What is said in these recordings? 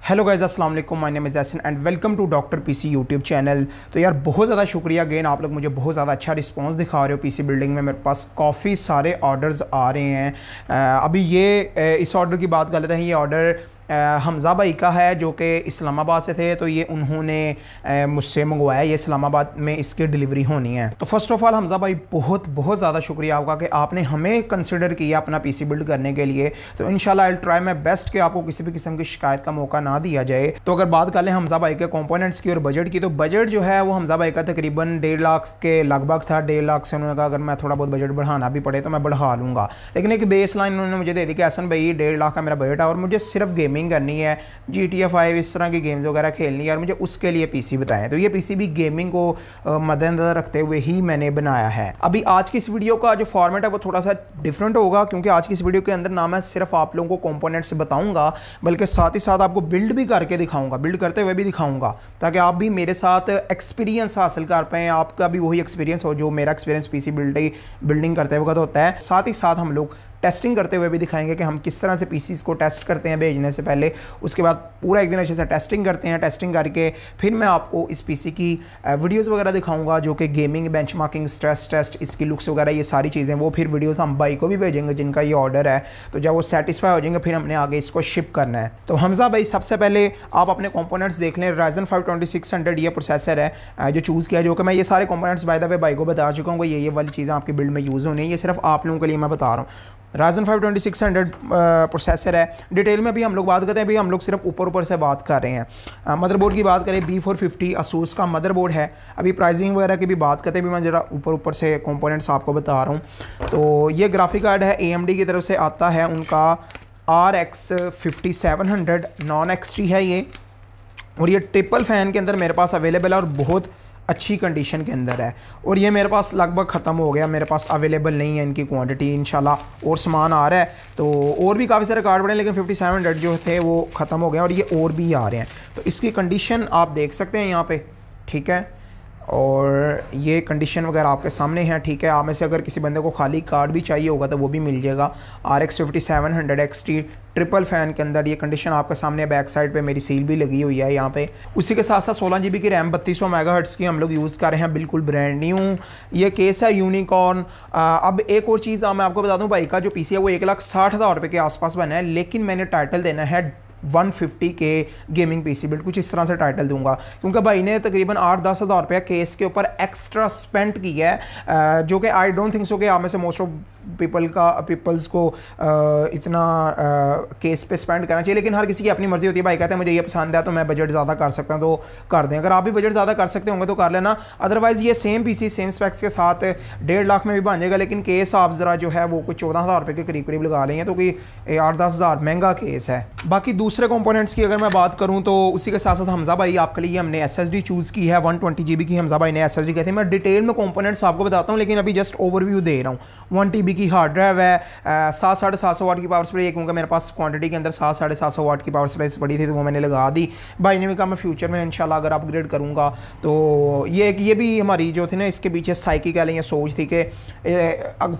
Hello guys, अस्सलाम वालेकुम। My name is Ehsan and welcome to doctor PC YouTube channel. तो यार बहुत ज़्यादा शुक्रिया अगेन, आप लोग मुझे बहुत ज़्यादा अच्छा रिस्पांस दिखा रहे हो पीसी बिल्डिंग में। मेरे पास काफ़ी सारे ऑर्डर्स आ रहे हैं। अभी ये इस ऑर्डर की बात कर लेते हैं। ये ऑर्डर हमज़ा भाई का है जो कि इस्लामाबाद से थे, तो ये उन्होंने मुझसे मंगवाया। ये इस्लामाबाद में इसकी डिलीवरी होनी है। तो फर्स्ट ऑफ़ ऑल हमज़ा भाई बहुत बहुत ज़्यादा शुक्रिया आपका कि आपने हमें कंसिडर किया अपना पीसी बिल्ड करने के लिए। तो इंशाल्लाह I will try my best कि आपको किसी भी किस्म की शिकायत का मौका ना दिया जाए। तो अगर बात कर लें हमज़ा भाई के कंपोनेंट्स की और बजट की, तो बजट जो है वो हमज़ा भाई का तकरीबन 1.5 लाख के लगभग था। 1.5 लाख से उन्होंने कहा अगर मैं थोड़ा बहुत बजट बढ़ाना भी पड़े तो मैं बढ़ा लूँगा, लेकिन एक बेस लाइन उन्होंने मुझे दे दी कि एहसन भाई 1.5 लाख का मेरा बजट है और मुझे सिर्फ गेमिंग करनी है, GTA 5 इस तरह की गेम्स वगैरह खेलनी है और मुझे उसके लिए पीसी बताएं। तो ये पीसी भी गेमिंग को मद्देनजर रखते हुए ही मैंने बनाया है। अभी आज की इस वीडियो का जो फॉर्मेट है वो थोड़ा सा डिफरेंट होगा, क्योंकि आज की इस वीडियो के अंदर ना मैं सिर्फ आप लोगों को कंपोनेंट्स बताऊंगा, बल्कि साथ ही साथ आपको बिल्ड भी करके दिखाऊंगा, बिल्ड करते हुए भी दिखाऊंगा, ताकि आप भी मेरे साथ एक्सपीरियंस हासिल कर पाएँ। आपका भी वही एक्सपीरियंस हो जो मेरा एक्सपीरियंस पीसी बिल्डिंग करते वक्त होता है। साथ ही साथ हम लोग टेस्टिंग करते हुए भी दिखाएंगे कि हम किस तरह से पीसीस को टेस्ट करते हैं भेजने से पहले। उसके बाद पूरा एक दिन अच्छे से टेस्टिंग करते हैं। टेस्टिंग करके फिर मैं आपको इस पीसी की वीडियोस वगैरह दिखाऊंगा, जो कि गेमिंग, बेंचमार्किंग, स्ट्रेस टेस्ट, इसकी लुक्स वगैरह, ये सारी चीज़ें वो फिर वीडियोस हम भाई को भी भेजेंगे जिनका ये ऑर्डर है। तो जब वो सेटिस्फाई हो जाएंगे फिर हमने आगे इसको शिप करना है। तो हमज़ा भाई सबसे पहले आप अपने कंपोनेंट्स देख लें। Ryzen 5 2600 ये प्रोसेसर है जो चूज़ किया, जो कि मैं ये सारे कंपोनेंट्स बाय द वे भाई को बता चुका हूँ। ये वाली चीज़ें आपकी बिल्ड में यूज़ होनी है, ये सिर्फ आप लोगों के लिए मैं बता रहा हूँ। Ryzen 5 2600 प्रोसेसर है। डिटेल में भी हम लोग बात करते हैं, अभी हम लोग सिर्फ ऊपर से बात कर रहे हैं। मदरबोर्ड की बात करें, B450 ASUS का मदरबोर्ड है। अभी प्राइसिंग वगैरह की भी बात करते हैं, भी मैं ज़रा ऊपर से कंपोनेंट्स आपको बता रहा हूँ। तो ये ग्राफिक कार्ड है, AMD की तरफ से आता है उनका RX 5700 नॉन XT है ये, और ये ट्रिपल फ़ैन के अंदर मेरे पास अवेलेबल है और बहुत अच्छी कंडीशन के अंदर है। और ये मेरे पास लगभग ख़त्म हो गया, मेरे पास अवेलेबल नहीं है इनकी क्वांटिटी। इंशाल्लाह और सामान आ रहा है, तो और भी काफ़ी सारे कार्ड पड़े, लेकिन 5700 जो थे वो ख़त्म हो गए और ये और भी आ रहे हैं। तो इसकी कंडीशन आप देख सकते हैं यहाँ पे, ठीक है। और ये कंडीशन वगैरह आपके सामने है, ठीक है। आप में से अगर किसी बंदे को खाली कार्ड भी चाहिए होगा तो वो भी मिल जाएगा। RX 5700 XT ट्रिपल फ़ैन के अंदर ये कंडीशन आपके सामने। बैक साइड पे मेरी सील भी लगी हुई है यहाँ पे। उसी के साथ साथ 16 GB की रैम 3200 मेगाहर्ट्ज़ की हम लोग यूज़ कर रहे हैं, बिल्कुल ब्रांड न्यू। ये केस है यूनिकॉर्न। अब एक और चीज़ मैं आपको बता दूँ, भाई का जो पीसी है वो 1,60,000 रुपये के आसपास बना है, लेकिन मैंने टाइटल देना है 150 के गेमिंग पीसी बिल्ड, कुछ इस तरह से टाइटल दूंगा, क्योंकि भाई ने तकरीबन 8-10 हज़ार रुपया केस के ऊपर एक्स्ट्रा स्पेंड किया है, जो कि आई डोंट थिंक सो कि आप में से मोस्ट ऑफ पीपल्स को इतना केस पे स्पेंड करना चाहिए। लेकिन हर किसी की अपनी मर्जी होती है। भाई कहते हैं मुझे ये पसंद है तो मैं बजट ज़्यादा कर सकता हूँ तो कर दें। अगर आप भी बजट ज़्यादा कर सकते होंगे तो कर लेना, अदरवाइज़ ये सेम पीसी सेम स्पेक्स के साथ 1.5 लाख में भी बन जाएगा, लेकिन केस आप ज़रा जो है वो कुछ 14,000 रुपये के करीब लगा लेंगे, तो कोई 8-10 हज़ार महंगा केस है। बाकी दूसरे कंपोनेंट्स की अगर मैं बात करूं तो उसी के साथ साथ हमज़ा भाई आपके लिए हमने SSD चूज़ की है। 120 GB की हमज़ा भाई ने SSD कहते हैं। मैं डिटेल में कंपोनेंट्स आपको बताता हूं, लेकिन अभी जस्ट ओवरव्यू दे रहा हूं। 1 TB की हार्ड ड्राइव है, 700-750 वाट की पावर सप्लाई, क्योंकि मेरे पास क्वांटिटी के अंदर 700-750 वाट की पावर सप्लाई पड़ी थी तो वो मैंने लगा दी। भाई ने भी कहा मैं फ्यूचर में इंशाल्लाह अगर अपग्रेड करूँगा। तो ये भी हमारी जो थी ना, इसके पीछे साइकिकल ये सोच थी कि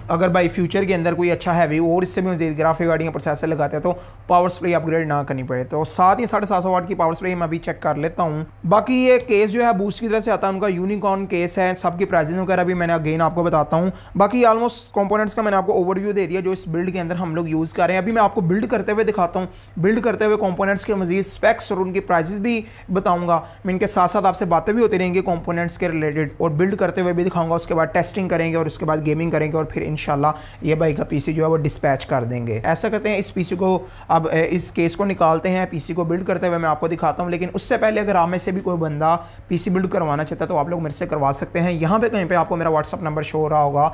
अगर भाई फ्यूचर के अंदर कोई अच्छा हैवी और इससे भी मज़ीद ग्राफिक कार्ड या प्रोसेसर लगाते हैं तो पावर सप्लाई अपग्रेड ना करनी पड़े। तो 700 वाट की पावर सप्लाई मैं अभी चेक कर लेता हूँ। बाकी ये केस जो है बूस्ट की तरफ से आता है, उनका यूनिकॉर्न केस है। सबकी प्राइसिंग वगैरह भी मैंने अगेन आपको बताता हूँ। बाकी ऑलमोस्ट कंपोनेंट्स का मैंने आपको ओवरव्यू दे दिया जो इस बिल्ड के अंदर हम लोग यूज़ कर रहे हैं। अभी मैं आपको बिल्ड करते हुए दिखाता हूँ, बिल्ड करते हुए कंपोनेंट्स के मजीद स्पेक्स और उनकी प्राइसेस भी बताऊँगा। मैं इनके साथ साथ आपसे बातें भी होती रहेंगी कंपोनेंट्स के रिलेटेड, और बिल्ड करते हुए भी दिखाऊँगा। उसके बाद टेस्टिंग करेंगे और उसके बाद गेमिंग करेंगे और फिर इंशाल्लाह ये भाई का पीसी जो है वो डिस्पैच कर देंगे। ऐसा करते हैं, इस पीसी को अब इस केस को निकालते हैं। पीसी को बिल्ड करते हुए मैं आपको दिखाता हूं, लेकिन उससे पहले अगर आप में से भी कोई बंदा पीसी बिल्ड करवाना चाहता है तो आप लोग मेरे से करवा सकते हैं। यहाँ पे कहीं पे आपको मेरा व्हाट्सअप नंबर शो हो रहा होगा,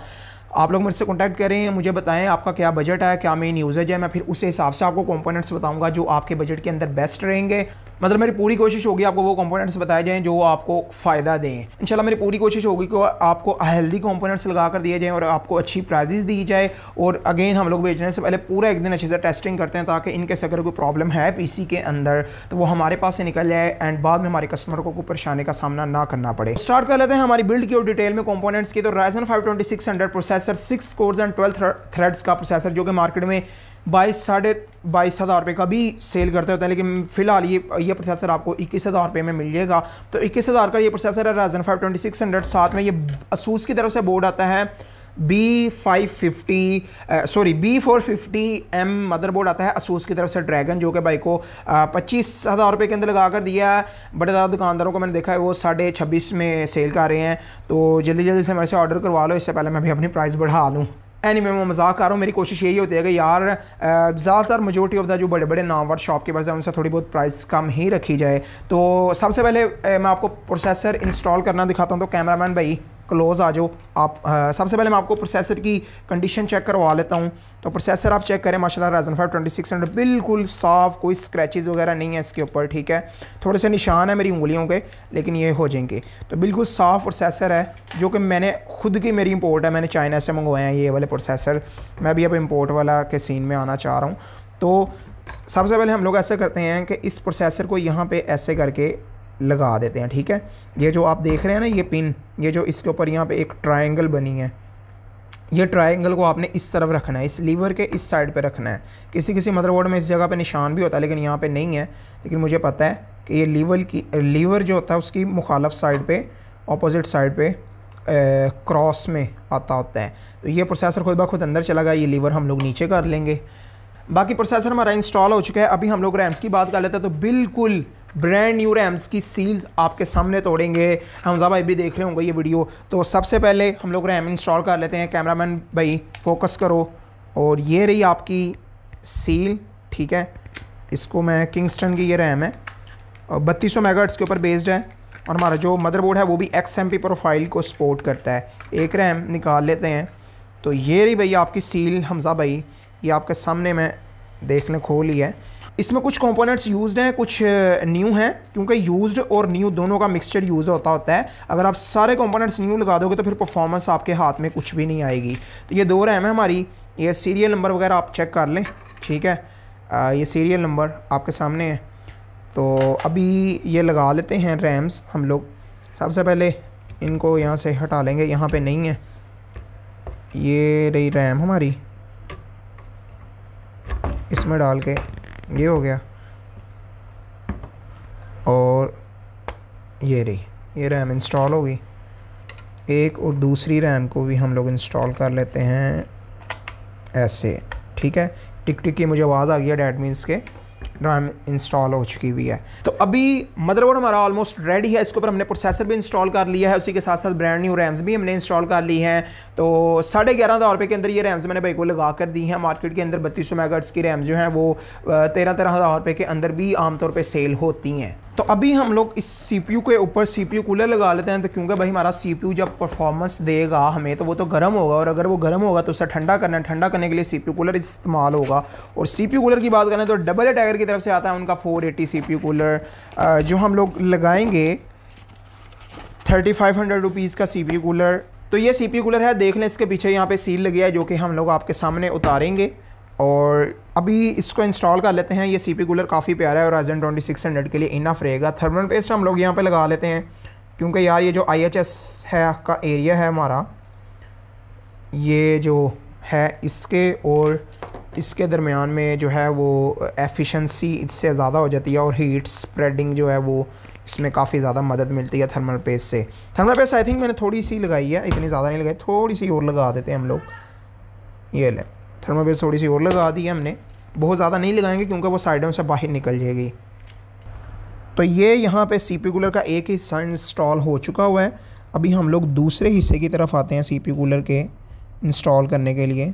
आप लोग मेरे से कॉन्टैक्ट करें, मुझे बताएं आपका क्या बजट है, क्या मेन यूजेज है। मैं फिर उस हिसाब से आपको कंपोनेंट्स बताऊंगा जो आपके बजट के अंदर बेस्ट रहेंगे। मतलब मेरी पूरी कोशिश होगी आपको वो कंपोनेंट्स बताए जाएं जो आपको फ़ायदा दें। इंशाल्लाह मेरी पूरी कोशिश होगी कि आपको हेल्दी कंपोनेंट्स लगा कर दिए जाएं और आपको अच्छी प्राइजेस दी जाए। और अगेन हम लोग बेचने से पहले पूरा एक दिन अच्छे से टेस्टिंग करते हैं, ताकि इनके से अगर कोई प्रॉब्लम है पीसी के अंदर तो वो हमारे पास से निकल जाए एंड बाद में हमारे कस्टमर को कोई परेशानी का सामना ना करना पड़े। स्टार्ट कर लेते हैं हमारी बिल्ड की और डिटेल में कंपोनेंट्स की। तो Ryzen 5 2600 processor 6 course and 12 threads का प्रोसेसर, जो कि मार्केट में 22,500 का भी सेल करते होते हैं, लेकिन फ़िलहाल ये प्रोसेसर आपको 21,000 रुपये में मिल जाएगा। तो 21,000 का ये प्रोसेसर है Ryzen 5 2600। साथ में ये ASUS की तरफ से बोर्ड आता है B450M मदरबोर्ड आता है ASUS की तरफ से ड्रैगन, जो कि भाई को 25,000 रुपये के अंदर लगा कर दिया है। बड़े ज़्यादा दुकानदारों को मैंने देखा है वो 26,500 में सेल कर रहे हैं, तो जल्दी जल्दी से मेरे से ऑर्डर करवा लो, इससे पहले मैं भी अपनी प्राइस बढ़ा लूँ। एनीवे मैं मजाक कर रहा हूँ, मेरी कोशिश यही होती है कि यार ज़्यादातर मेजोरिटी ऑफ द जो बड़े बड़े नामवर शॉपकीपर्स हैं उनसे थोड़ी बहुत प्राइस कम ही रखी जाए। तो सबसे पहले मैं आपको प्रोसेसर इंस्टॉल करना दिखाता हूँ, तो कैमरामैन भाई क्लोज़ आ जाओ आप। सबसे पहले मैं आपको प्रोसेसर की कंडीशन चेक करवा लेता हूँ। तो प्रोसेसर आप चेक करें, माशाल्लाह Ryzen 5 2600 बिल्कुल साफ़, कोई स्क्रैचेस वगैरह नहीं है इसके ऊपर, ठीक है। थोड़े से निशान है मेरी उंगलियों के, लेकिन ये हो जाएंगे। तो बिल्कुल साफ़ प्रोसेसर है, जो कि मैंने खुद की मेरी इंपोर्ट है, मैंने चाइना से मंगवाए हैं ये वाले प्रोसेसर। मैं भी अब इंपोर्ट वाला के सीन में आना चाह रहा हूँ। तो सबसे पहले हम लोग ऐसे करते हैं कि इस प्रोसेसर को यहाँ पर ऐसे करके लगा देते हैं, ठीक है। ये जो आप देख रहे हैं ना ये पिन, ये जो इसके ऊपर यहाँ पे एक ट्रायंगल बनी है, ये ट्रायंगल को आपने इस तरफ रखना है, इस लीवर के इस साइड पे रखना है। किसी किसी मदरबोर्ड में इस जगह पे निशान भी होता है, लेकिन यहाँ पे नहीं है। लेकिन मुझे पता है कि ये लीवर जो होता है उसकी मुखालफ साइड पे, अपोजिट साइड पे क्रॉस में आता होता है। तो ये प्रोसेसर खुद ब खुद अंदर चला गया, ये लीवर हम लोग नीचे कर लेंगे। बाकी प्रोसेसर हमारा इंस्टॉल हो चुका है। अभी हम लोग रैम्स की बात कर लेते हैं। तो बिल्कुल ब्रांड न्यू रैम्स की सील्स आपके सामने तोड़ेंगे। हमजा भाई भी देख रहे होंगे ये वीडियो। तो सबसे पहले हम लोग रैम इंस्टॉल कर लेते हैं। कैमरामैन भाई फोकस करो, और ये रही आपकी सील, ठीक है। इसको मैं किंगस्टन की ये रैम है और 3200 मेगाहर्ट्ज़ के ऊपर बेस्ड है, और हमारा जो मदरबोर्ड है वो भी XMP प्रोफाइल को सपोर्ट करता है। एक रैम निकाल लेते हैं। तो ये रही भैया आपकी सील हमजा भाई, ये आपके सामने मैं देख लें खोल ही है। इसमें कुछ कंपोनेंट्स यूज्ड हैं, कुछ न्यू हैं, क्योंकि यूज्ड और न्यू दोनों का मिक्सचर यूज़ होता है। अगर आप सारे कंपोनेंट्स न्यू लगा दोगे तो फिर परफॉर्मेंस आपके हाथ में कुछ भी नहीं आएगी। तो ये 2 रैम है हमारी, ये सीरियल नंबर वगैरह आप चेक कर लें, ठीक है। ये सीरियल नंबर आपके सामने है। तो अभी ये लगा लेते हैं रैम्स हम लोग। सबसे पहले इनको यहाँ से हटा लेंगे, यहाँ पर नहीं है। ये रही रैम हमारी, इसमें डाल के ये हो गया, और ये रही, ये रैम इंस्टॉल हो गई। एक और दूसरी रैम को भी हम लोग इंस्टॉल कर लेते हैं ऐसे, ठीक है। टिक टिक की मुझे आवाज़ आ गई है, डैट मीन्स के रैम इंस्टॉल हो चुकी हुई है। तो अभी मदरबोर्ड हमारा ऑलमोस्ट रेडी है। इसके ऊपर हमने प्रोसेसर भी इंस्टॉल कर लिया है, उसी के साथ साथ ब्रांड न्यू रैम्स भी हमने इंस्टॉल कर ली हैं। तो 11,500 रुपये के अंदर ये रैम्स मैंने भाई को लगा कर दी हैं। मार्केट के अंदर 3200 मेगाहर्ट्ज़ की रैम्स जो हैं वो 13,000 रुपये के अंदर भी आमतौर पर सेल होती हैं। तो अभी हम लोग इस CPU के ऊपर CPU कूलर लगा लेते हैं। तो क्योंकि भाई हमारा CPU जब परफॉर्मेंस देगा हमें, तो वो तो गर्म होगा, और अगर वो गर्म होगा तो उसे ठंडा करने के लिए CPU कूलर इस्तेमाल होगा। और CPU कूलर की बात करें तो डबल टाइगर की तरफ से आता है उनका 480 CPU कूलर, जो हम लोग लगाएंगे 3,500 रुपीज़ का CPU कूलर। तो ये CPU कूलर है, देख लें इसके पीछे यहाँ पे सील लगी है, जो कि हम लोग आपके सामने उतारेंगे। और अभी इसको इंस्टॉल कर लेते हैं। ये CPU कूलर काफ़ी प्यारा है और Ryzen 2600 के लिए इनफ रहेगा। थर्मल पेस्ट हम लोग यहाँ पे लगा लेते हैं, क्योंकि यार ये जो IHS है का एरिया है हमारा, ये जो है इसके और इसके दरमियान में जो है वो एफिशिएंसी इससे ज़्यादा हो जाती है, और हीट स्प्रेडिंग जो है वो इसमें काफ़ी ज़्यादा मदद मिलती है थर्मल पेस्ट से। थर्मल पेस्ट आई थिंक मैंने थोड़ी सी लगाई है, इतनी ज़्यादा नहीं लगाई, थोड़ी सी और लगा देते हैं हम लोग। ये ले थर्मल पेस्ट थोड़ी सी और लगा दी है हमने, बहुत ज़्यादा नहीं लगाएंगे क्योंकि वो साइडों से बाहर निकल जाएगी। तो ये यहाँ पे CPU कूलर का एक हिस्सा इंस्टॉल हो चुका हुआ है। अभी हम लोग दूसरे हिस्से की तरफ आते हैं CPU कूलर के इंस्टॉल करने के लिए।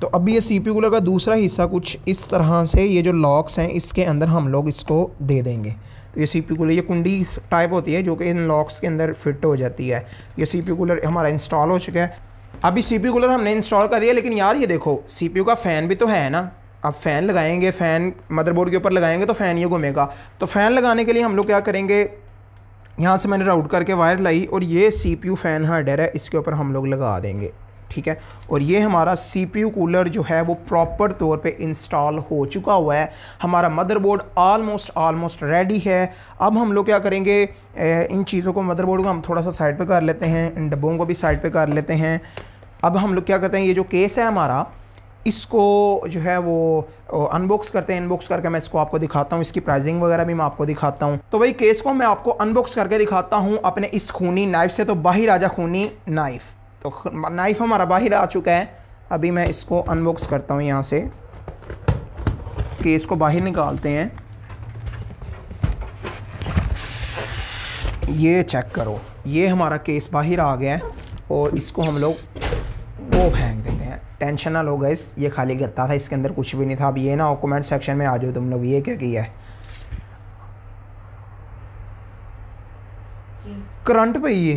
तो अभी ये CPU कूलर का दूसरा हिस्सा कुछ इस तरह से, ये जो लॉक्स हैं इसके अंदर हम लोग इसको दे देंगे। तो ये CPU कूलर, ये कुंडी टाइप होती है जो कि इन लॉक्स के अंदर फिट हो जाती है। ये CPU कूलर हमारा इंस्टॉल हो चुका है। अभी CPU कूलर हमने इंस्टॉल कर दिया, लेकिन यार ये देखो CPU का फ़ैन भी तो है ना। अब फ़ैन लगाएंगे, फ़ैन मदरबोर्ड के ऊपर लगाएंगे तो फ़ैन ये घूमेगा। तो फ़ैन लगाने के लिए हम लोग क्या करेंगे, यहाँ से मैंने राउट करके वायर लाई और ये CPU फ़ैन हार्डर है, इसके ऊपर हम लोग लगा देंगे, ठीक है। और ये हमारा CPU कूलर जो है वो प्रॉपर तौर पे इंस्टॉल हो चुका हुआ है। हमारा मदरबोर्ड ऑलमोस्ट रेडी है। अब हम लोग क्या करेंगे, इन चीज़ों को, मदरबोर्ड को हम थोड़ा सा साइड पे कर लेते हैं, इन डब्बों को भी साइड पे कर लेते हैं। अब हम लोग क्या करते हैं, ये जो केस है हमारा, इसको जो है वो अनबॉक्स करते हैं। अनबॉक्स करके मैं इसको आपको दिखाता हूँ, इसकी प्राइसिंग वगैरह भी मैं आपको दिखाता हूँ। तो भाई केस को मैं आपको अनबॉक्स करके दिखाता हूँ अपने इस खूनी नाइफ से। तो बाहर आ जा खूनी नाइफ। तो नाइफ हमारा बाहर आ चुका है। अभी मैं इसको अनबॉक्स करता हूँ यहाँ से। केस को बाहर निकालते हैं। ये चेक करो, ये हमारा केस बाहर आ गया है और इसको हम लोग वो फेंक देते हैं। टेंशन ना लो गाइस, ये खाली गत्ता था, इसके अंदर कुछ भी नहीं था। अब ये ना कमेंट सेक्शन में आ जाओ तुम लोग, ये क्या किया है? करंट पे ये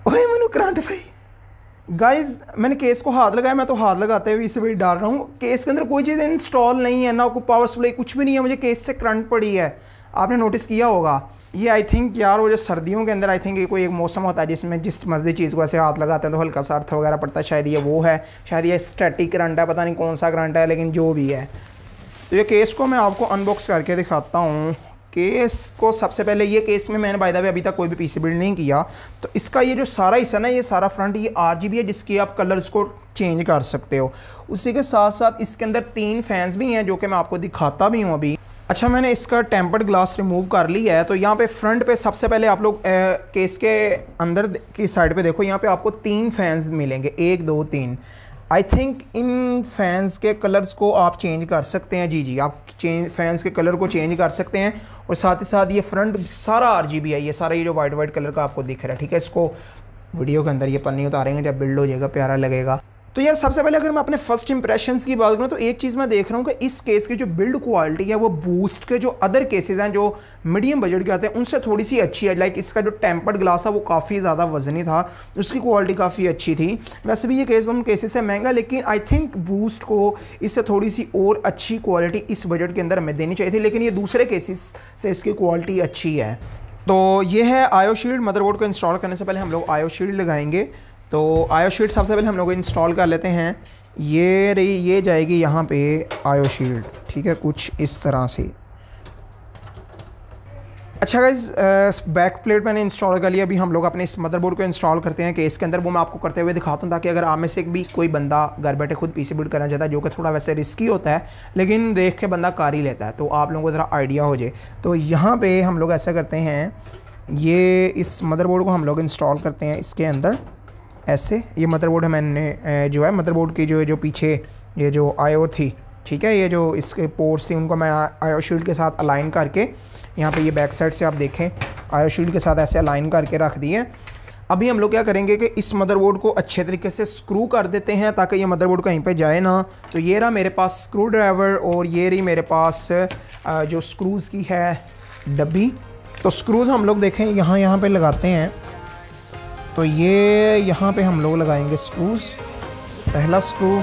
ओए मनु करंट पे गाइस। मैंने केस को हाथ लगाया, मैं तो हाथ लगाते हुए इसे भी डाल रहा हूँ। केस के अंदर कोई चीज़ इंस्टॉल नहीं है, ना कोई पावर सप्लाई, कुछ भी नहीं है। मुझे केस से करंट पड़ी है, आपने नोटिस किया होगा। ये आई थिंक यार वो जो सर्दियों के अंदर आई थिंक ये कोई एक मौसम होता है जिसमें जिस मजदी चीज़ को ऐसे हाथ लगाते हैं तो हल्का सा अर्थ वगैरह पड़ता है। शायद ये वो है, शायद ये स्टैटिक करंट है, पता नहीं कौन सा करंट है, लेकिन जो भी है। तो ये केस को मैं आपको अनबॉक्स करके दिखाता हूँ। केस को सबसे पहले, ये केस में मैंने बाय द वे अभी तक कोई भी पीसी बिल्ड नहीं किया। तो इसका ये जो सारा हिस्सा ना, ये सारा फ्रंट ये RGB है, जिसकी आप कलर्स को चेंज कर सकते हो। उसी के साथ साथ इसके अंदर 3 फैंस भी हैं जो कि मैं आपको दिखाता भी हूँ अभी। अच्छा, मैंने इसका टेम्पर्ड ग्लास रिमूव कर लिया है। तो यहाँ पे फ्रंट पे सबसे पहले आप लोग केस के अंदर की साइड पे देखो, यहाँ पे आपको 3 फैंस मिलेंगे, 1 2 3। आई थिंक इन फैंस के कलर्स को आप चेंज कर सकते हैं। जी आप फैंस के कलर को चेंज कर सकते हैं। और साथ ही साथ ये फ्रंट सारा RGB है, ये सारा ये जो वाइट कलर का आपको दिख रहा है, ठीक है। इसको वीडियो के अंदर ये पन्नी उतारेंगे, जब बिल्ड हो जाएगा प्यारा लगेगा। तो यार सबसे पहले अगर मैं अपने फर्स्ट इंप्रेशंस की बात करूँ तो एक चीज़ मैं देख रहा हूँ कि इस केस की जो बिल्ड क्वालिटी है वो बूस्ट के जो अदर केसेस हैं जो मीडियम बजट के आते हैं उनसे थोड़ी सी अच्छी है। लाइक इसका जो टेम्पर्ड ग्लास था वो काफ़ी ज़्यादा वजनी था, उसकी क्वालिटी काफ़ी अच्छी थी। वैसे भी ये केस उन केसेस से महंगा, लेकिन आई थिंक बूस्ट को इससे थोड़ी सी और अच्छी क्वालिटी इस बजट के अंदर हमें देनी चाहिए थी, लेकिन ये दूसरे केसेस से इसकी क्वालिटी अच्छी है। तो ये है आयो शील्ड। मदरबोर्ड को इंस्टॉल करने से पहले हम लोग आयो शील्ड लगाएंगे। तो आयो शील्ड सबसे पहले हम लोग इंस्टॉल कर लेते हैं। ये रही, ये जाएगी यहाँ पे आयो शील्ड, ठीक है, कुछ इस तरह से। अच्छा गाइस, बैक प्लेट मैंने इंस्टॉल कर लिया। अभी हम लोग अपने इस मदरबोर्ड को इंस्टॉल करते हैं केस के अंदर। वो मैं आपको करते हुए दिखाता हूँ, ताकि अगर आप में से भी कोई बंदा घर बैठे खुद पीसी बिल्ड करना चाहता है, जो कि थोड़ा वैसे रिस्की होता है, लेकिन देख के बंदा कर ही लेता है, तो आप लोगों को ज़रा आइडिया हो जाए। तो यहाँ पर हम लोग ऐसा करते हैं, ये इस मदरबोर्ड को हम लोग इंस्टॉल करते हैं इसके अंदर ऐसे। ये मदरबोर्ड है, मैंने जो है मदरबोर्ड की जो पीछे ये जो आयो थी, ठीक है, ये जो इसके पोर्ट्स थी उनको मैं आयो शील्ड के साथ अलाइन करके यहाँ पे ये बैक साइड से आप देखें आयो शील्ड के साथ ऐसे अलाइन करके रख दिए। अभी हम लोग क्या करेंगे कि इस मदरबोर्ड को अच्छे तरीके से स्क्रू कर देते हैं ताकि ये मदरबोर्ड कहीं पे जाए ना। तो ये रहा मेरे पास स्क्रू ड्राइवर और ये रही मेरे पास जो स्क्रूज़ की है डब्बी। तो स्क्रूज़ हम लोग देखें यहाँ पे लगाते हैं। तो ये यहाँ पे हम लोग लगाएंगे स्क्रूज़। पहला स्क्रू,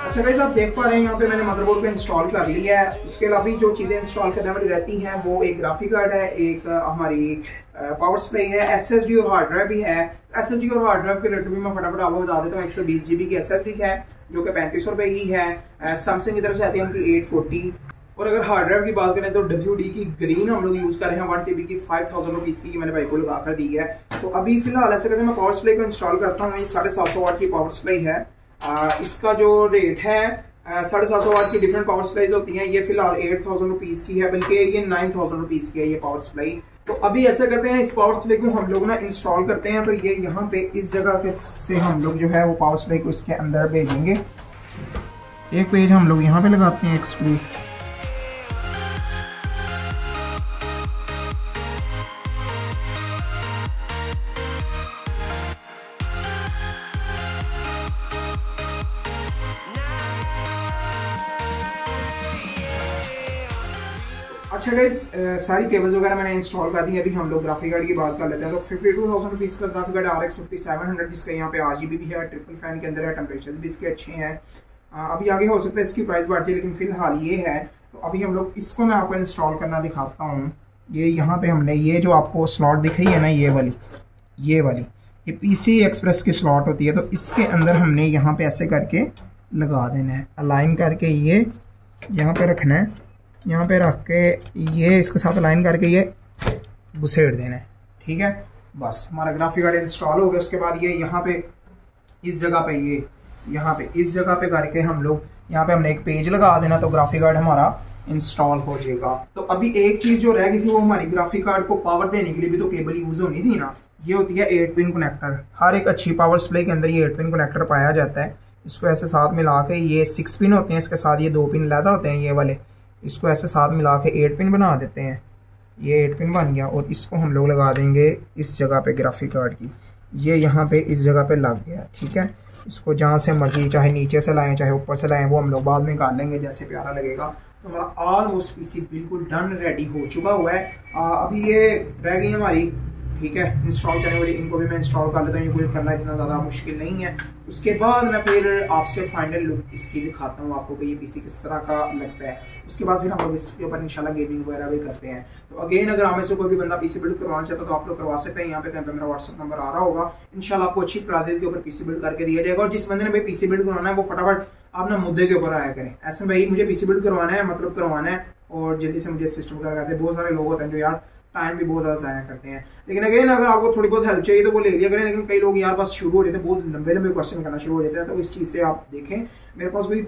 अच्छा गाइस आप देख पा रहे हैं यहाँ पे मैंने मदरबोर्ड को इंस्टॉल कर लिया है। उसके अलावा जो चीज़ें इंस्टॉल करने वाली रहती हैं वो एक ग्राफिक कार्ड है, एक हमारी पावर सप्लाई है, SSD और हार्ड ड्राइव भी है। SSD और हार्ड ड्राइव के रेट भी मैं फटाफट आपको बता देता हूँ। 120 GB की SSD है जो कि 3500 रुपये की है। सैमसंग की तरफ से आती है उनकी 840। और अगर हार्ड ड्राइव की बात करें तो WD की ग्रीन हम लोग यूज़ कर रहे हैं 1 TB की 5000 रुपीज़ की, मैंने भाई को लगा कर दी है। तो अभी फिलहाल ऐसे करके मैं पावर सप्लाई को इंस्टॉल करता हूँ। ये 750 वाट की पावर सप्लाई है। इसका जो रेट है 750 वाट की डिफरेंट पावर सप्लाईज होती हैं। ये फिलहाल 8000 रुपीज़ की है, बल्कि ये 9000 रुपीज़ की है ये पावर सप्लाई। तो अभी ऐसा करते हैं, इस पावर सप्लाई को हम लोग ना इंस्टॉल करते हैं। तो ये यहाँ पे इस जगह के से हम लोग जो है वो पावर सप्लाई को इसके अंदर भेजेंगे। एक पेज हम लोग यहाँ पे लगाते हैं, एक स्क्रू। अच्छा गाइस, सारी केबल्स वगैरह मैंने इंस्टॉल कर दी है। अभी हम लोग ग्राफिक कार्ड की बात कर लेते हैं। तो 52,000 रुपीज़ का ग्राफिक कार्ड RX 5700, जिसका यहाँ पे RGB भी है, ट्रिपल फैन के अंदर है, टेम्परेचर भी इसके अच्छे हैं। अभी आगे हो सकता है इसकी प्राइस बढ़ जाए, लेकिन फिलहाल ये है। तो अभी हम लोग इसको मैं आपको इंस्टॉल करना दिखाता हूँ। ये यहाँ पे हमने ये जो आपको स्लॉट दिख रही है ना, ये वाली, ये वाली, ये पीसी एक्सप्रेस की स्लॉट होती है। तो इसके अंदर हमने यहाँ पे ऐसे करके लगा देना है, अलाइन करके ये यहाँ पे रखना है, यहाँ पे रख के ये इसके साथ अलाइन करके ये घुसेड़ देना है। ठीक है, बस हमारा ग्राफिक कार्ड इंस्टॉल हो गया। उसके बाद ये यहाँ पे इस जगह पे ये यहाँ पे इस जगह पे करके हम लोग यहाँ पे हमने एक पेज लगा देना, तो ग्राफिक कार्ड हमारा इंस्टॉल हो जाएगा। तो अभी एक चीज़ जो रह गई थी वो हमारी ग्राफिक कार्ड को पावर देने के लिए भी तो केबल यूज़ होनी थी ना। ये होती है 8 पिन कनेक्टर। हर एक अच्छी पावर सप्लाई के अंदर ये 8 पिन कनेक्टर पाया जाता है। इसको ऐसे साथ मिला के, ये 6 पिन होते हैं, इसके साथ ये 2 पिन लैदा होते हैं ये वाले, इसको ऐसे साथ मिला के 8 पिन बना देते हैं। ये 8 पिन बन गया और इसको हम लोग लगा देंगे इस जगह पे ग्राफिक कार्ड की, ये यहाँ पे इस जगह पे लग गया। ठीक है, इसको जहाँ से मर्जी, चाहे नीचे से लाएं चाहे ऊपर से लाएं, वो हम लोग बाद में निकाल लेंगे जैसे प्यारा लगेगा। तो हमारा ऑलमोस्ट पीसी बिल्कुल डन रेडी हो चुका हुआ है। अभी ये रह गई हमारी, ठीक है, इंस्टॉल करने वाली, इनको भी मैं इंस्टॉल कर लेता हूँ, ये कुछ करना इतना ज़्यादा मुश्किल नहीं है। उसके बाद मैं फिर आपसे फाइनल लुक इसकी दिखाता हूँ आपको कि ये पीसी किस तरह का लगता है। उसके बाद फिर हम लोग इसके ऊपर इंशाल्लाह गेमिंग वगैरह भी करते हैं। तो अगेन, अगर आप में से कोई भी बंदा पीसी बिल्ड करवाना चाहता है तो आप लोग करवा सकते हैं। यहाँ पे कहीं पे मेरा व्हाट्सअप नंबर आ रहा होगा, इंशाल्लाह आपको अच्छी प्राइस के ऊपर पीसी बिल्ड करके दिया जाएगा। और जिस बंदे ने भाई पीसी बिल्ड करवाना है वो फटाफट अपना मुद्दे के ऊपर आया करें, ऐसे भाई मुझे पीसी बिल्ड करवाना है, मतलब करवाना है और जल्दी से मुझे सिस्टम वगैरह करते हैं। बहुत सारे लोग होते हैं जो यार टाइम भी बहुत ज़्यादा ज़ाया करते हैं, लेकिन अगेन अगर आपको थोड़ी बहुत हेल्प चाहिए तो वो ले लिया करें। लेकिन कई लोग यार बस शुरू हो जाते हैं, बहुत लंबे लंबे क्वेश्चन करना शुरू हो जाते हैं। तो इस चीज़ से आप देखें, मेरे पास भी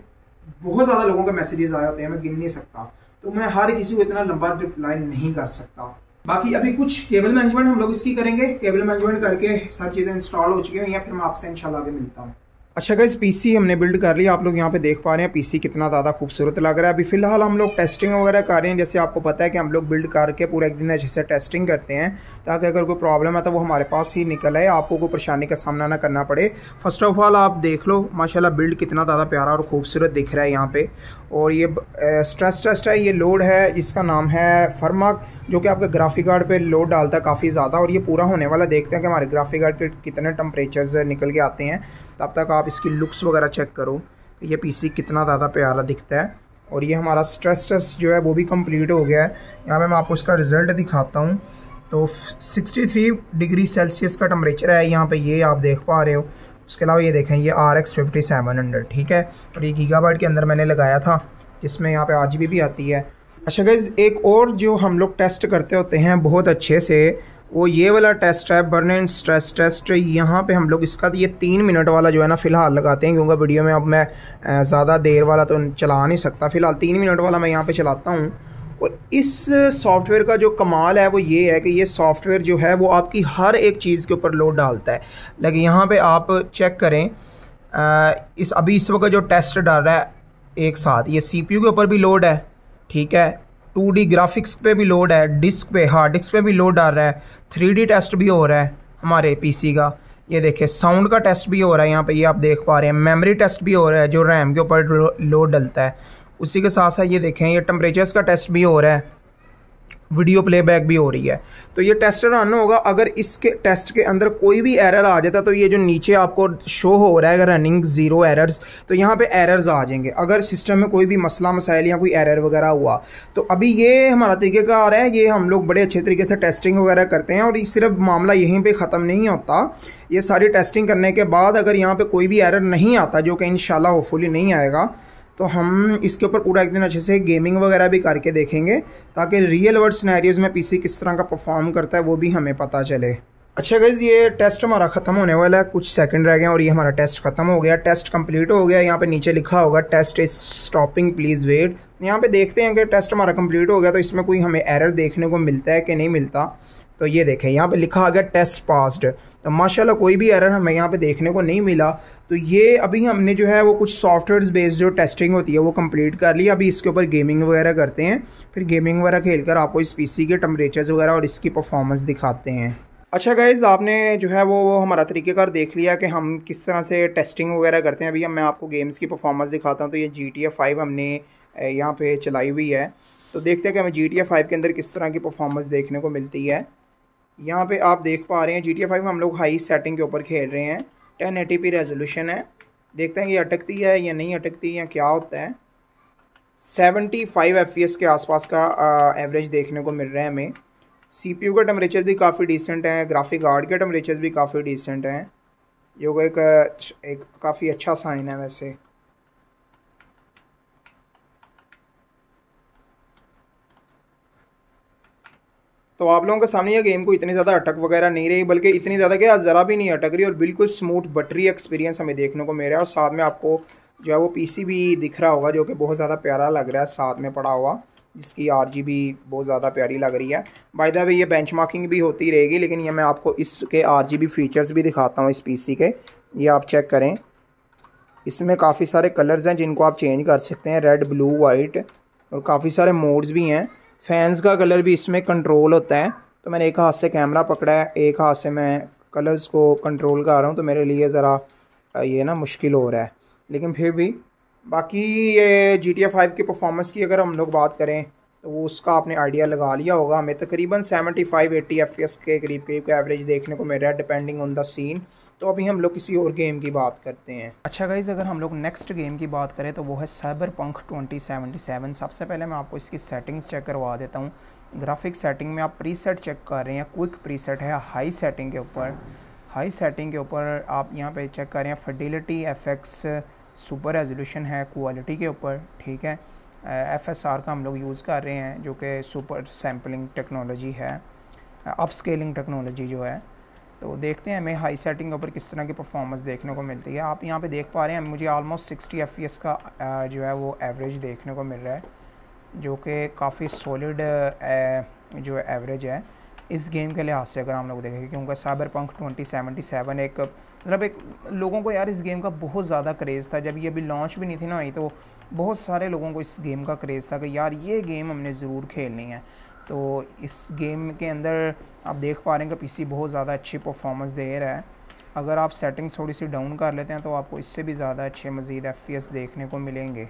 बहुत ज़्यादा लोगों के मैसेजेस आए होते हैं, मैं गिन नहीं सकता, तो मैं हर किसी को इतना लंबा रिप्लाई नहीं कर सकता। बाकी अभी कुछ केबल मैनेजमेंट हम लोग इसकी करेंगे, केबल मैनेजमेंट करके सारी चीज़ें इंस्टॉल हो चुकी हैं, या फिर मैं आपसे इंशाल्लाह आगे मिलता हूँ। अच्छा गाइस, पीसी हमने बिल्ड कर लिया, आप लोग यहाँ पे देख पा रहे हैं पीसी कितना ज़्यादा खूबसूरत लग रहा है। अभी फिलहाल हम लोग टेस्टिंग वगैरह कर रहे हैं। जैसे आपको पता है कि हम लोग बिल्ड करके पूरा एक दिन अच्छे से टेस्टिंग करते हैं, ताकि अगर कोई प्रॉब्लम है तो वो हमारे पास ही निकल आए, आपको कोई परेशानी का सामना ना करना पड़े। फर्स्ट ऑफ ऑल आप देख लो माशाल्लाह बिल्ड कितना ज़्यादा प्यारा और खूबसूरत दिख रहा है यहाँ पे। और ये स्ट्रेस टेस्ट है, ये लोड है जिसका नाम है फरमाक, जो कि आपके ग्राफिक कार्ड पे लोड डालता है काफ़ी ज़्यादा। और ये पूरा होने वाला, देखते हैं कि हमारे ग्राफिक कार्ड के कितने टेम्परेचर्स निकल के आते हैं। तब तक आप इसकी लुक्स वगैरह चेक करो कि ये पीसी कितना ज़्यादा प्यारा दिखता है। और ये हमारा स्ट्रेस टेस्ट जो है वो भी कंप्लीट हो गया है। यहाँ पे मैं आपको इसका रिज़ल्ट दिखाता हूँ। तो 63 डिग्री सेल्सियस का टेम्परेचर है यहाँ पे, ये आप देख पा रहे हो। उसके अलावा ये देखें, ये RX 5700, ठीक है, और ये गीगाबाइट के अंदर मैंने लगाया था, जिसमें यहाँ पे RGB भी आती है। अच्छा गाइस, एक और जो हम लोग टेस्ट करते होते हैं बहुत अच्छे से, वो ये वाला टेस्ट है, बर्न एंड स्ट्रेस टेस्ट। यहाँ पे हम लोग इसका ये 3 मिनट वाला जो है ना फ़िलहाल लगाते हैं, क्योंकि वीडियो में अब मैं ज़्यादा देर वाला तो चला नहीं सकता। फ़िलहाल 3 मिनट वाला मैं यहाँ पे चलाता हूँ। और इस सॉफ्टवेयर का जो कमाल है वो ये है कि ये सॉफ्टवेयर जो है वो आपकी हर एक चीज़ के ऊपर लोड डालता है। लेकिन यहाँ पे आप चेक करें, अभी इस वक्त जो टेस्ट डाल रहा है एक साथ, ये CPU के ऊपर भी लोड है, ठीक है, 2D ग्राफिक्स पे भी लोड है, डिस्क पे, हार्ड डिस्क पे भी लोड डाल रहा है, 3D टेस्ट भी हो रहा है हमारे पीसी का। ये देखिए साउंड का टेस्ट भी हो रहा है यहाँ पे, ये आप देख पा रहे हैं। मेमोरी टेस्ट भी हो रहा है जो रैम के ऊपर लोड डलता है। उसी के साथ साथ ये देखें, ये टेम्परेचर्स का टेस्ट भी हो रहा है, वीडियो प्लेबैक भी हो रही है। तो ये टेस्ट रन होगा। अगर इसके टेस्ट के अंदर कोई भी एरर आ जाता तो ये जो नीचे आपको शो हो रहा है अगर रनिंग 0 एरर्स, तो यहाँ पे एरर्स आ जाएंगे अगर सिस्टम में कोई भी मसला मसाइल या कोई एरर वगैरह हुआ। तो अभी ये हमारा तरीक़ेकार है, ये हम लोग बड़े अच्छे तरीके से टेस्टिंग वगैरह करते हैं। और ये सिर्फ मामला यहीं पर ख़त्म नहीं होता, ये सारी टेस्टिंग करने के बाद अगर यहाँ पर कोई भी एरर नहीं आता, जो कि इंशाल्लाह होपफुली नहीं आएगा, तो हम इसके ऊपर पूरा एक दिन अच्छे से गेमिंग वगैरह भी करके देखेंगे, ताकि रियल वर्ल्ड सिनेरियोज़ में पीसी किस तरह का परफॉर्म करता है वो भी हमें पता चले। अच्छा गाइस, ये टेस्ट हमारा ख़त्म होने वाला है, कुछ सेकंड रह गए और ये हमारा टेस्ट ख़त्म हो गया। टेस्ट कंप्लीट हो गया। यहाँ पे नीचे लिखा होगा test is stopping, please wait. यहाँ पे देखते हैं कि टेस्ट हमारा कंप्लीट हो गया, तो इसमें कोई हमें एरर देखने को मिलता है कि नहीं मिलता। तो ये देखें, यहाँ पे लिखा आ गया टेस्ट पास्ड, तो माशाल्लाह कोई भी एरर हमें यहाँ पे देखने को नहीं मिला। तो ये अभी हमने जो है वो कुछ सॉफ्टवेयर बेस्ड जो टेस्टिंग होती है वो कंप्लीट कर ली। अभी इसके ऊपर गेमिंग वगैरह करते हैं, फिर गेमिंग वगैरह खेलकर आपको इस पीसी के टेम्परेचर्स वगैरह और इसकी परफॉर्मेंस दिखाते हैं। अच्छा गाइज़, आपने जो है वो हमारा तरीक़ेकार देख लिया कि हम किस तरह से टेस्टिंग वगैरह करते हैं। अभी मैं आपको गेम्स की परफॉर्मेंस दिखाता हूँ। तो ये GTA 5 हमने यहाँ पे चलाई हुई है, तो देखते हैं कि हमें GTA 5 के अंदर किस तरह की परफॉर्मेंस देखने को मिलती है। यहाँ पे आप देख पा रहे हैं GTA 5 हम लोग हाई सेटिंग के ऊपर खेल रहे हैं, 1080p रेजोल्यूशन है। देखते हैं ये अटकती है या नहीं अटकती या क्या होता है। 75 FPS के आसपास का एवरेज देखने को मिल रहा है हमें। CPU का टेम्परेचर भी काफ़ी डिसेंट है, ग्राफिक कार्ड के टेम्परेचर भी काफ़ी डिसेंट हैं, जो एक काफ़ी अच्छा साइन है वैसे। तो आप लोगों के सामने ये गेम को इतनी ज़्यादा अटक वगैरह नहीं रही, बल्कि इतनी ज़्यादा क्या ज़रा भी नहीं अटक रही और बिल्कुल स्मूथ बटरी एक्सपीरियंस हमें देखने को मिल रहा है। और साथ में आपको जो है वो पीसी भी दिख रहा होगा, जो कि बहुत ज़्यादा प्यारा लग रहा है साथ में पड़ा हुआ, जिसकी RGB बहुत ज़्यादा प्यारी लग रही है। बाय द वे ये बेंचमार्किंग भी होती रहेगी, लेकिन ये मैं आपको इसके RGB फीचर्स भी दिखाता हूँ इस पीसी के। ये आप चेक करें, इसमें काफ़ी सारे कलर्स हैं जिनको आप चेंज कर सकते हैं, रेड, ब्लू, वाइट, और काफ़ी सारे मोड्स भी हैं। फैंस का कलर भी इसमें कंट्रोल होता है। तो मैंने एक हाथ से कैमरा पकड़ा है, एक हाथ से मैं कलर्स को कंट्रोल कर रहा हूँ, तो मेरे लिए ज़रा ये ना मुश्किल हो रहा है, लेकिन फिर भी। बाकी ये GTA 5 की परफॉर्मेंस की अगर हम लोग बात करें तो वो उसका आपने आइडिया लगा लिया होगा। हमें तकरीबन 75-80 FPS के करीब का एवरेज देखने को मिल रहा है, डिपेंडिंग ऑन द सीन। तो अभी हम लोग किसी और गेम की बात करते हैं। अच्छा गाइज़, अगर हम लोग नेक्स्ट गेम की बात करें तो वो है साइबरपंक 2077। सबसे पहले मैं आपको इसकी सेटिंग्स चेक करवा देता हूँ। ग्राफिक सेटिंग में आप प्रीसेट चेक कर रहे हैं, क्विक प्रीसेट है हाई सेटिंग के ऊपर। हाई सेटिंग के ऊपर आप यहाँ पे चेक कर रहे हैं फिडेलिटी, FX, सुपर रेजोल्यूशन है क्वालिटी के ऊपर, ठीक है। FSR का हम लोग यूज़ कर रहे हैं, जो कि सुपर सैम्पलिंग टेक्नोलॉजी है, अपस्केलिंग टेक्नोलॉजी जो है। तो देखते हैं हमें हाई सेटिंग के ऊपर किस तरह की परफॉर्मेंस देखने को मिलती है। आप यहाँ पे देख पा रहे हैं मुझे ऑलमोस्ट 60 FPS का जो है वो एवरेज देखने को मिल रहा है, जो कि काफ़ी सॉलिड जो एवरेज है इस गेम के लिहाज से अगर हम लोग देखेंगे, क्योंकि साइबरपंक 2077 एक मतलब एक लोगों को यार इस गेम का बहुत ज़्यादा क्रेज़ था। जब ये अभी लॉन्च भी नहीं थी ना हुई, तो बहुत सारे लोगों को इस गेम का क्रेज़ था कि यार ये गेम हमने ज़रूर खेलनी है। तो इस गेम के अंदर आप देख पा रहे हैं कि पीसी बहुत ज़्यादा अच्छी परफॉर्मेंस दे रहा है। अगर आप सेटिंग्स थोड़ी सी डाउन कर लेते हैं तो आपको इससे भी ज़्यादा अच्छे मज़ीद FPS देखने को मिलेंगे।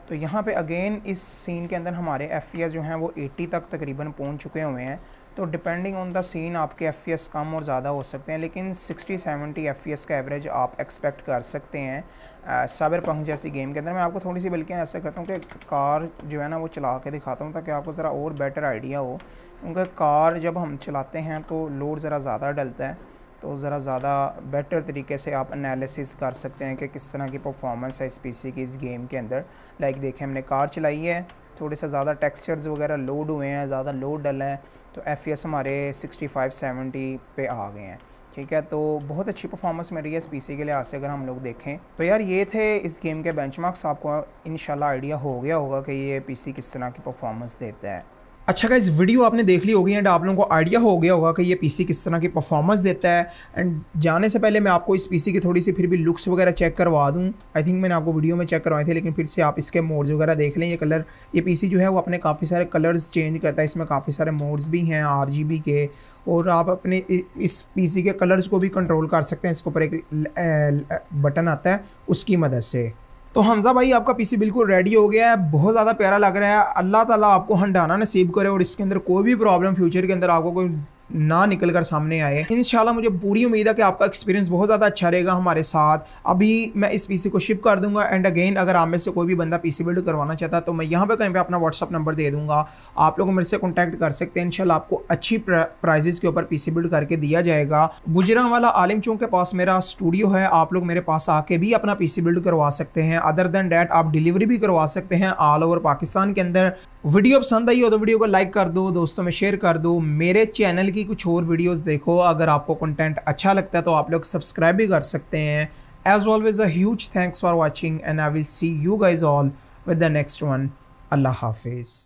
तो यहाँ पे अगेन इस सीन के अंदर हमारे FPS जो हैं वो 80 तक तकरीबन पहुँच चुके हुए हैं। तो डिपेंडिंग ऑन द सीन आपके FPS कम और ज़्यादा हो सकते हैं, लेकिन 60-70 FPS का एवरेज आप एक्सपेक्ट कर सकते हैं साइबरपंक जैसी गेम के अंदर। मैं आपको थोड़ी सी बल्कि ऐसा करता हूँ कि कार जो है ना वो चला के दिखाता हूँ, ताकि आपको ज़रा और बेटर आइडिया हो। क्योंकि कार जब हम चलाते हैं तो लोड ज़रा ज़्यादा डलता है, तो ज़रा ज़्यादा बेटर तरीके से आप एनालिसिस कर सकते हैं कि किस तरह की परफॉर्मेंस है इस पीसी की इस गेम के अंदर। लाइक देखें, हमने कार चलाई है, थोड़े से ज़्यादा टेक्सचर्स वगैरह लोड हुए हैं, ज़्यादा लोड डला है, तो FPS हमारे 65-70 पे आ गए हैं, ठीक है। तो बहुत अच्छी परफॉर्मेंस मिल रही है इस पीसी के लिहाज से अगर हम लोग देखें तो। यार ये थे इस गेम के बेंचमार्क्स, आपको इंशाल्लाह आइडिया हो गया होगा कि ये पीसी किस तरह की परफॉर्मेंस देता है। अच्छा गाइस, वीडियो आपने देख ली होगी एंड आप लोगों को आइडिया हो गया होगा कि ये पीसी किस तरह की परफॉर्मेंस देता है। एंड जाने से पहले मैं आपको इस पीसी की थोड़ी सी फिर भी लुक्स वगैरह चेक करवा दूं। आई थिंक मैंने आपको वीडियो में चेक करवाए थे, लेकिन फिर से आप इसके मोड्स वगैरह देख लें। ये पीसी जो है वो अपने काफ़ी सारे कलर्स चेंज करता है, इसमें काफ़ी सारे मोड्स भी हैं RGB के, और आप अपने इस पीसी के कलर्स को भी कंट्रोल कर सकते हैं। इसके ऊपर एक बटन आता है उसकी मदद से। तो हमज़ा भाई आपका पीसी बिल्कुल रेडी हो गया है, बहुत ज़्यादा प्यारा लग रहा है। अल्लाह ताला आपको हंडाना नसीब करे और इसके अंदर कोई भी प्रॉब्लम फ्यूचर के अंदर आपको कोई ना निकल कर सामने आए। इंशाल्लाह मुझे पूरी उम्मीद है कि आपका एक्सपीरियंस बहुत ज़्यादा अच्छा रहेगा हमारे साथ। अभी मैं इस पीसी को शिप कर दूंगा। एंड अगेन अगर आप में से कोई भी बंदा पीसी बिल्ड करवाना चाहता है तो मैं यहाँ पे कहीं पे अपना व्हाट्सअप नंबर दे दूंगा, आप लोग मेरे से कॉन्टैक्ट कर सकते हैं। इंशाल्लाह आपको अच्छी प्राइजेस के ऊपर पीसी बिल्ड करके दिया जाएगा। गुजरांवाला आलिम चौक के पास मेरा स्टूडियो है, आप लोग मेरे पास आके भी अपना पीसी बिल्ड करवा सकते हैं। अदर देन डैट आप डिलीवरी भी करवा सकते हैं ऑल ओवर पाकिस्तान के अंदर। वीडियो पसंद आई हो तो वीडियो को लाइक कर दो, दोस्तों में शेयर कर दो। मेरे चैनल की कुछ और वीडियोस देखो, अगर आपको कंटेंट अच्छा लगता है तो आप लोग सब्सक्राइब भी कर सकते हैं। As always a huge thanks for watching and I will see you guys all with the next one. अल्लाह हाफिज़।